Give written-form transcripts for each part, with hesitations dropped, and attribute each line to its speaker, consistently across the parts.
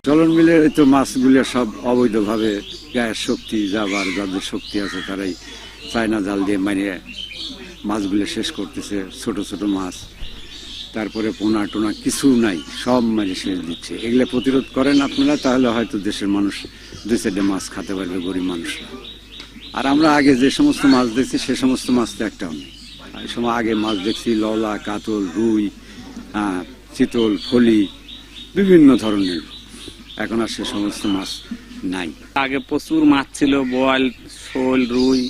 Speaker 1: চলন মিলের তো মাছগুলো সব অবৈধভাবে গায়ের শক্তি যাবার যাদের শক্তি আছে তারাই চায়না জাল দিয়ে মারিয়ে মাছগুলো শেষ করতেছে। ছোট ছোট মাছ, তারপরে পোনা টোনা কিছু নাই, সব মারি শেষ দিচ্ছে। এগুলো প্রতিরোধ করেন আপনারা, তাহলে হয়তো দেশের মানুষ দুই চারটে মাছ খেতে পারবে, গরিব মানুষরা। আর আমরা আগে যে সমস্ত মাছ দেখছি সে সমস্ত মাছ তো একটাও নেই। এই সময় আগে মাছ দেখছি লওলা, কাতল, রুই, চিতল, ফলি, বিভিন্ন ধরনের। এখন আর সে সমস্ত মাছ নাই।
Speaker 2: আগে প্রচুর মাছ ছিল, বোয়াল, শোল, রুই,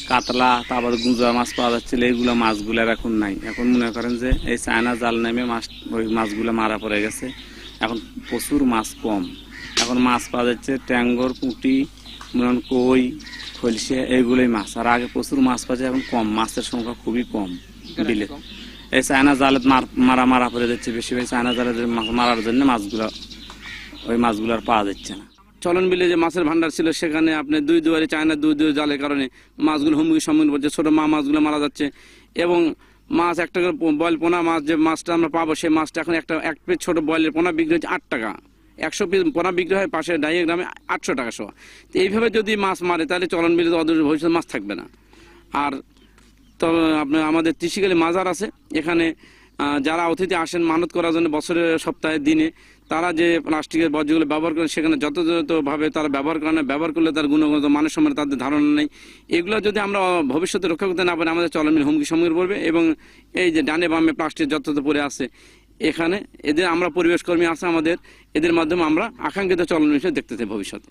Speaker 2: কাতলা, তারপর গুঁজা মাছ পাওয়া যাচ্ছিল। এইগুলো মাছগুলোর এখন নাই। এখন মনে করেন যে এই চায়না জাল নেমে ওই মাছগুলো মারা পড়ে গেছে। এখন প্রচুর মাছ কম। এখন মাছ পাওয়া যাচ্ছে ট্যাঙ্গর, পুঁটি, কই, খলসে, এইগুলোই মাছ। আর আগে প্রচুর মাছ পাওয়া যায়, এখন কম, মাছের সংখ্যা খুবই কম বিলে। এই চায়না জালে মারা পড়ে যাচ্ছে বেশি। চায়না জালে মারার জন্য ওই মাছগুলো আর পাওয়া যাচ্ছে না।
Speaker 3: চলন বিলে যে মাছের ভান্ডার ছিল সেখানে আপনি দুই দুয়ারে চায়না দুই জালের কারণে মাছগুলো হুমকির সম্মুখীন পড়ছে। ছোটো মাছগুলো মারা যাচ্ছে এবং মাছ একটা করে বয়েল পোনা মাছ, যে মাছটা আমরা পাবো সেই মাছটা এখন এক পিস ছোটো বয়েলের পোনা বিক্রি হচ্ছে 8 টাকা। 100 পিস পোনা বিক্রি হয় পাশে ডাইগ্রামে 800 টাকা সহ। তো এইভাবে যদি মাছ মারে তাহলে চলন বিলে অদূর ভবিষ্যতে মাছ থাকবে না। আর তো আপনার আমাদের ত্রিশিকালী মাজার আছে, এখানে যারা অতিথি আসেন মানত করার জন্য বছরের সপ্তাহে দিনে, তারা যে প্লাস্টিকের বর্জ্যগুলো ব্যবহার করেন সেখানে যথাযথভাবে তারা ব্যবহার করে না। ব্যবহার করলে তার গুণগত মানের সম্বন্ধে তাদের ধারণা নেই। এগুলো যদি আমরা ভবিষ্যতে রক্ষা করতে না পারি আমাদের চলন বিল হুমকির সম্মুখীন পড়বে। এবং এই যে ডানে বামে প্লাস্টিক যথাযথ পড়ে আছে, এখানে এদের আমরা পরিবেশ কর্মী আছে আমাদের, এদের মাধ্যমে আমরা আকাঙ্ক্ষিত চলন বিল দেখতে চাই ভবিষ্যতে।